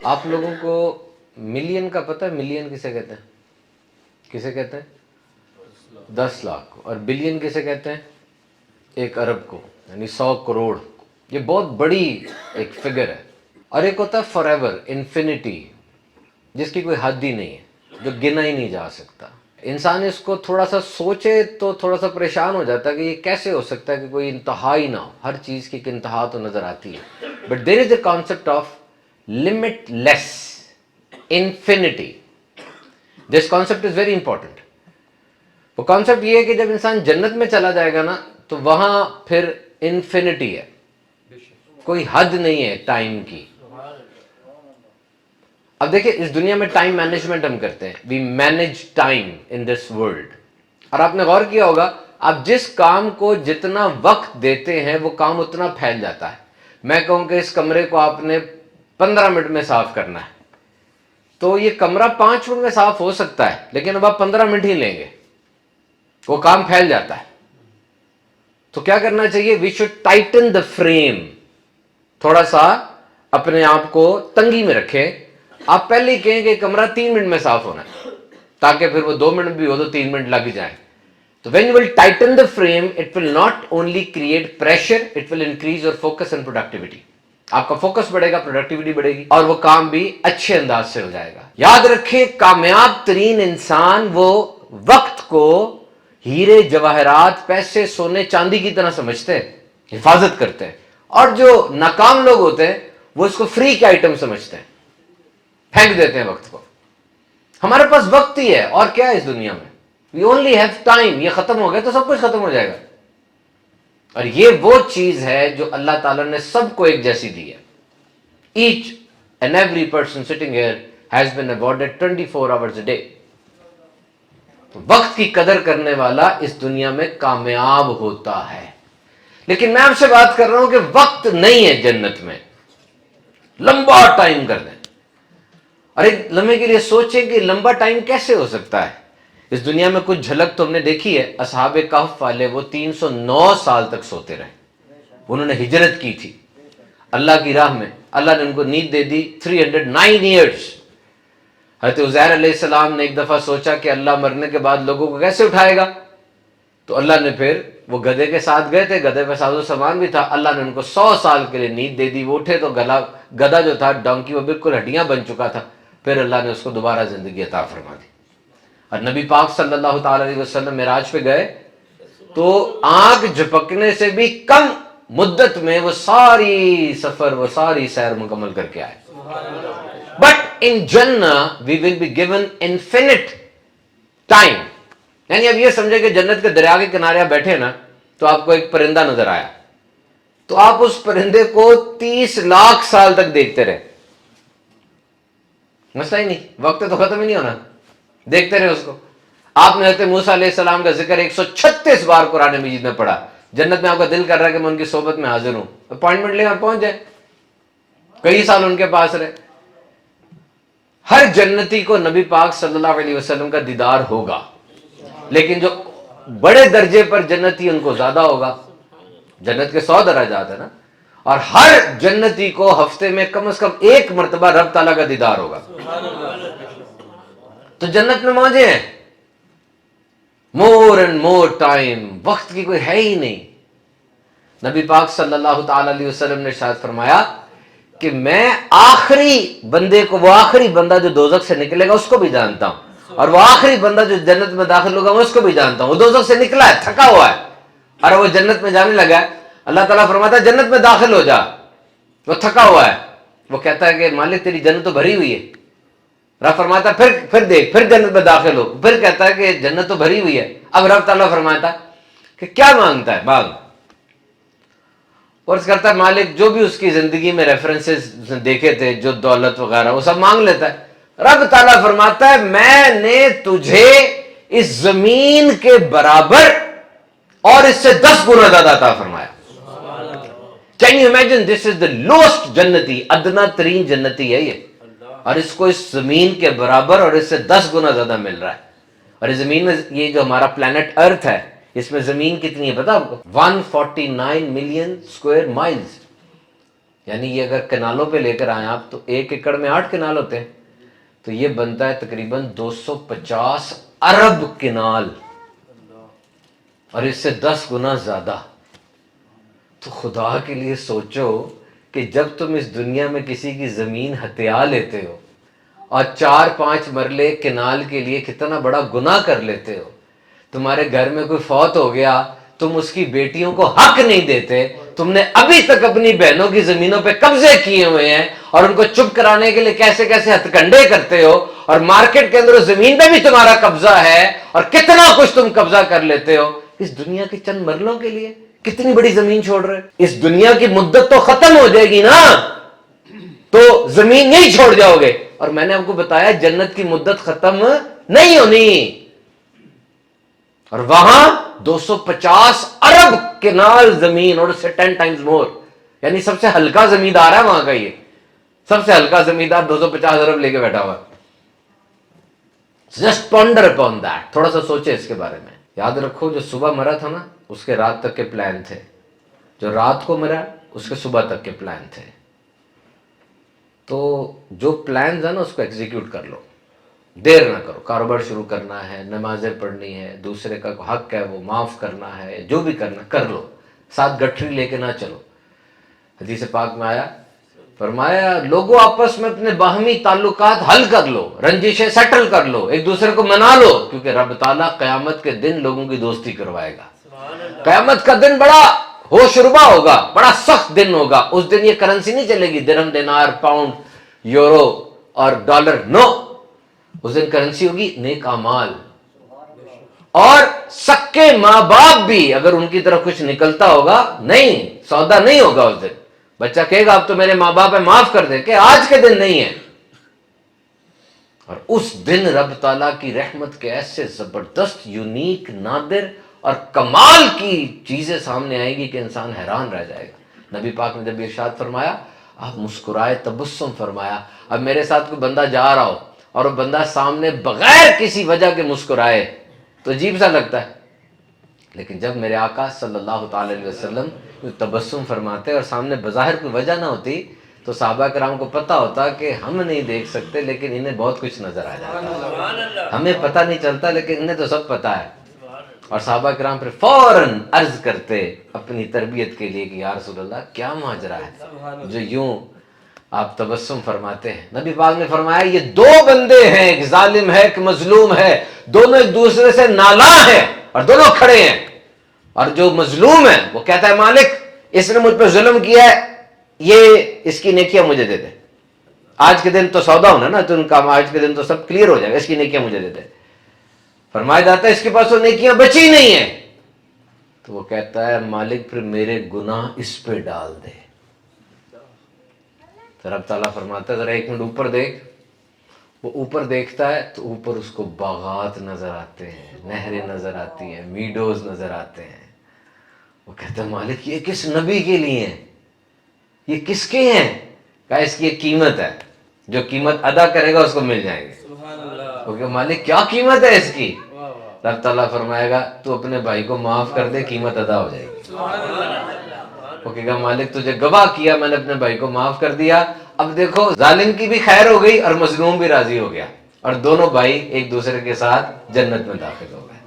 آپ لوگوں کو ملین کا پتہ ہے؟ ملین کسے کہتے ہیں؟ کسے کہتے ہیں؟ 10 لاکھ کو. اور بلین کسے کہتے ہیں؟ 1 ارب کو، یعنی 100 کروڑ. یہ بہت بڑی ایک فگر ہے. اور ایک ہوتا ہے فار ایور، انفینٹی، جس کی کوئی حد ہی نہیں ہے، جو گنا ہی نہیں جا سکتا. انسان اس کو تھوڑا سا سوچے تو تھوڑا سا پریشان ہو جاتا ہے کہ یہ کیسے ہو سکتا ہے کہ کوئی انتہا ہی نہ ہو. ہر چیز کی ایک انتہا تو نظر آتی ہے. But there is a concept of limit less infinity. This concept is very important. وہ کانسیپٹ یہ ہے کہ جب انسان جنت میں چلا جائے گا نا تو وہاں پھر انفینٹی ہے، کوئی حد نہیں ہے ٹائم کی. اب دیکھیں اس دنیا میں ٹائم مینجمنٹ ہم کرتے ہیں، we manage time in this world. اور آپ نے غور کیا ہوگا آپ جس کام کو جتنا وقت دیتے ہیں وہ کام اتنا پھیل جاتا ہے. میں کہوں کہ اس کمرے کو آپ نے 15 منٹ میں صاف کرنا ہے تو یہ کمرہ 5 منٹ میں صاف ہو سکتا ہے، لیکن اب آپ 15 منٹ ہی لیں گے، وہ کام پھیل جاتا ہے. تو کیا کرنا چاہیے؟ We should tighten the frame. تھوڑا سا اپنے آپ کو تنگی میں رکھیں. آپ پہلے ہی کہیں کہ کمرہ 3 منٹ میں صاف ہونا ہے، تاکہ پھر وہ 2 منٹ بھی ہو تو 3 منٹ لگ جائیں. تو when you will tighten the frame, it will not only create pressure, it will increase your focus and productivity. آپ کا فوکس بڑھے گا، پروڈکٹیوٹی بڑھے گی، اور وہ کام بھی اچھے انداز سے ہو جائے گا. یاد رکھیں کامیاب ترین انسان وہ وقت کو ہیرے جواہرات، پیسے، سونے چاندی کی طرح سمجھتے ہیں، حفاظت کرتے ہیں. اور جو ناکام لوگ ہوتے ہیں وہ اس کو فری کے آئٹم سمجھتے ہیں، پھینک دیتے ہیں وقت کو. ہمارے پاس وقت ہی ہے، اور کیا ہے اس دنیا میں؟ We only have time. یہ ختم ہو گیا تو سب کچھ ختم ہو جائے گا. اور یہ وہ چیز ہے جو اللہ تعالیٰ نے سب کو ایک جیسی دی ہے. Each and every person sitting here has been awarded 24 hours a day. وقت کی قدر کرنے والا اس دنیا میں کامیاب ہوتا ہے. لیکن میں آپ سے بات کر رہا ہوں کہ وقت نہیں ہے جنت میں. لمبا ٹائم کر دیں، اور ایک لمحے کے لیے سوچیں کہ لمبا ٹائم کیسے ہو سکتا ہے. اس دنیا میں کچھ جھلک تو ہم نے دیکھی ہے. اصحاب کہف والے وہ 309 سال تک سوتے رہے. انہوں نے ہجرت کی تھی اللہ کی راہ میں، اللہ نے ان کو نیند دے دی 309 ایئرس. حضرت عزیر علیہ السلام نے ایک دفعہ سوچا کہ اللہ مرنے کے بعد لوگوں کو کیسے اٹھائے گا، تو اللہ نے پھر وہ گدھے کے ساتھ گئے تھے، گدھے پہ ساز و سامان بھی تھا. اللہ نے ان کو 100 سال کے لیے نیند دے دی. وہ اٹھے تو گدھا جو تھا ڈونکی وہ بالکل ہڈیاں بن چکا تھا. پھر اللہ نے اس کو دوبارہ زندگی عطا فرما دی. اور نبی پاک صلی اللہ تعالی علیہ وسلم معراج پہ گئے تو آنکھ جھپکنے سے بھی کم مدت میں وہ ساری سفر، وہ ساری سیر مکمل کر کے آئے. بٹ ان جنہ we will be given infinite time. یعنی اب یہ سمجھے کہ جنت کے دریا کے کنارے آپ بیٹھے نا تو آپ کو ایک پرندہ نظر آیا تو آپ اس پرندے کو 30 لاکھ سال تک دیکھتے رہے، مسئلہ ہی نہیں، وقت تو ختم ہی نہیں ہونا، دیکھتے رہے اس کو. آپ نے حضرت موسیٰ علیہ السلام کا ذکر 136 بار قرآن مجید میں پڑھا. جنت میں آپ کا دل کر رہا ہے کہ میں ان کی صحبت میں حاضر ہوں، اپوائنٹمنٹ لیں اور پہنچ جائیں. کئی سال ان کے پاس رہے. ہر جنتی کو نبی پاک صلی اللہ علیہ وسلم کا دیدار ہوگا، لیکن جو بڑے درجے پر جنتی ان کو زیادہ ہوگا. جنت کے 100 درجات ہیں نا، اور ہر جنتی کو ہفتے میں کم از کم 1 مرتبہ رب تعالیٰ کا دیدار ہوگا. تو جنت میں موجیں ہیں، مور اینڈ مور ٹائم، وقت کی کوئی ہے ہی نہیں. نبی پاک صلی اللہ تعالی علیہ وسلم نے ارشاد فرمایا کہ میں آخری بندے کو، وہ آخری بندہ جو دوزخ سے نکلے گا اس کو بھی جانتا ہوں، اور وہ آخری بندہ جو جنت میں داخل ہوگا میں اس کو بھی جانتا ہوں. وہ دوزخ سے نکلا ہے، تھکا ہوا ہے، اور وہ جنت میں جانے لگا ہے. اللہ تعالیٰ فرماتا ہے جنت میں داخل ہو جا. وہ تھکا ہوا ہے، وہ کہتا ہے کہ مالک تیری جنت تو بھری ہوئی ہے. رب فرماتا ہے پھر دیکھ، پھر جنت میں داخل ہو. پھر کہتا ہے کہ جنت تو بھری ہوئی ہے. اب رب تعالیٰ فرماتا ہے کہ کیا مانگتا ہے، مانگ. اور کرتا ہے مالک جو بھی اس کی زندگی میں ریفرنسز دیکھے تھے، جو دولت وغیرہ وہ سب مانگ لیتا ہے. رب تعالیٰ فرماتا ہے میں نے تجھے اس زمین کے برابر اور اس سے 10 گنا زیادہ عطا فرمایا. Can you imagine, this is the lowest جنتی، ادنا ترین جنتی ہے یہ، اور اس کو اس زمین کے برابر اور اس سے 10 گنا زیادہ مل رہا ہے. اور اس زمین میں یہ جو ہمارا پلانٹ ارتھ ہے، اس میں زمین کتنی ہے پتا آپ کو؟ 149 ملین اسکوائر مائلز. یعنی یہ اگر کنالوں پہ لے کر آئیں آپ تو 1 ایکڑ میں 8 کنال ہوتے ہیں، تو یہ بنتا ہے تقریباً 250 ارب کنال، اور اس سے 10 گنا زیادہ۔ تو خدا کے لیے سوچو کہ جب تم اس دنیا میں کسی کی زمین ہتھیا لیتے ہو اور 4-5 مرلے کنال کے لیے کتنا بڑا گناہ کر لیتے ہو، تمہارے گھر میں کوئی فوت ہو گیا، تم اس کی بیٹیوں کو حق نہیں دیتے، تم نے ابھی تک اپنی بہنوں کی زمینوں پہ قبضے کیے ہوئے ہیں اور ان کو چپ کرانے کے لیے کیسے کیسے ہتھ کنڈے کرتے ہو، اور مارکیٹ کے اندر زمین پہ بھی تمہارا قبضہ ہے اور کتنا کچھ تم قبضہ کر لیتے ہو اس دنیا کے چند مرلوں کے لیے۔ کتنی بڑی زمین چھوڑ رہے؟ اس دنیا کی مدت تو ختم ہو جائے گی نا، تو زمین نہیں چھوڑ جاؤ گے۔ اور میں نے آپ کو بتایا جنت کی مدت ختم نہیں ہونی، اور وہاں 250 ارب کنال زمین، اور اس سے 10 ٹائمز مور، یعنی سب سے ہلکا زمیندار ہے وہاں کا، یہ سب سے ہلکا زمیندار 250 ارب لے کے بیٹھا ہوا۔ جسٹ پونڈر اپون دیٹ، تھوڑا سا سوچے اس کے بارے میں۔ یاد رکھو جو صبح مرا تھا نا اس کے رات تک کے پلان تھے، جو رات کو مرا اس کے صبح تک کے پلان تھے۔ تو جو پلانز ہیں نا اس کو ایگزیکیوٹ کر لو، دیر نہ کرو۔ کاروبار شروع کرنا ہے، نمازیں پڑھنی ہے، دوسرے کا حق ہے وہ معاف کرنا ہے، جو بھی کرنا کر لو، ساتھ گٹھری لے کے نہ چلو۔ حدیث پاک میں آیا، فرمایا لوگوں آپس میں اپنے باہمی تعلقات حل کر لو، رنجشیں سیٹل کر لو، ایک دوسرے کو منا لو، کیونکہ رب تعالیٰ قیامت کے دن لوگوں کی دوستی کروائے گا۔ قیامت کا دن بڑا ہوش ربا ہوگا، بڑا سخت دن ہوگا۔ اس دن یہ کرنسی نہیں چلے گی، درہم، دینار، پاؤنڈ، یورو اور ڈالر، نو۔ اس دن کرنسی ہوگی نیک اعمال، اور سکے ماں باپ بھی اگر ان کی طرف کچھ نکلتا ہوگا، نہیں، سودا نہیں ہوگا اس دن۔ بچہ کہے گا اب تو میرے ماں باپ ہے معاف کر دے، کہ آج کے دن نہیں ہے۔ اور اس دن رب تعالیٰ کی رحمت کے ایسے زبردست، یونیک، نادر اور کمال کی چیزیں سامنے آئیں گی کہ انسان حیران رہ جائے گا۔ نبی پاک نے جب ارشاد فرمایا، آپ مسکرائے، تبسم فرمایا۔ اب میرے ساتھ کوئی بندہ جا رہا ہو اور وہ بندہ سامنے بغیر کسی وجہ کے مسکرائے تو عجیب سا لگتا ہے، لیکن جب میرے آقا صلی اللہ تعالی علیہ وسلم تبسم فرماتے اور سامنے بظاہر کوئی وجہ نہ ہوتی تو صحابہ کرام کو پتہ ہوتا کہ ہم نہیں دیکھ سکتے لیکن انہیں بہت کچھ نظر آ جاتا، ہمیں پتہ نہیں چلتا لیکن انہیں تو سب پتہ ہے۔ اور صحابہ کرام پھر فوراً عرض کرتے اپنی تربیت کے لیے کہ یا رسول اللہ کیا ماجرا ہے جو یوں آپ تبسم فرماتے ہیں؟ نبی پاک نے فرمایا یہ دو بندے ہیں، ایک ظالم ہے ایک مظلوم ہے، دونوں ایک دوسرے سے نالاں ہیں اور دونوں کھڑے ہیں، اور جو مظلوم ہے وہ کہتا ہے مالک اس نے مجھ پہ ظلم کیا ہے، یہ اس کی نیکیاں مجھے دے دے، آج کے دن تو سودا ہونا نا، تو ان کا آج کے دن تو سب کلیئر ہو جائے گا، اس کی نیکیاں مجھے دے دے۔ فرمایا جاتا ہے اس کے پاس وہ نیکیاں بچی نہیں ہیں، تو وہ کہتا ہے مالک پھر میرے گناہ اس پہ ڈال دے۔ تو رب تعالیٰ فرماتا ہے ذرا ایک منٹ اوپر دیکھ۔ وہ اوپر دیکھتا ہے تو اوپر اس کو باغات نظر آتے ہیں، نہریں نظر آتی ہیں، میڈوز نظر آتے ہیں۔ وہ کہتا ہے مالک یہ کس نبی کے لیے ہیں، یہ کس کے ہیں؟ کہا اس کی ایک قیمت ہے، جو قیمت ادا کرے گا اس کو مل جائیں گے۔ وہ کہ مالک کیا قیمت ہے اس کی؟ رب تعالیٰ فرمائے گا تو اپنے بھائی کو معاف کر دے، قیمت ادا ہو جائے گی۔ وہ کہے گا مالک تجھے گواہ کیا، میں نے اپنے بھائی کو معاف کر دیا، اب دیکھو ظالم کی بھی خیر ہو گئی اور مظلوم بھی راضی ہو گیا، اور دونوں بھائی ایک دوسرے کے ساتھ جنت میں داخل ہو گئے۔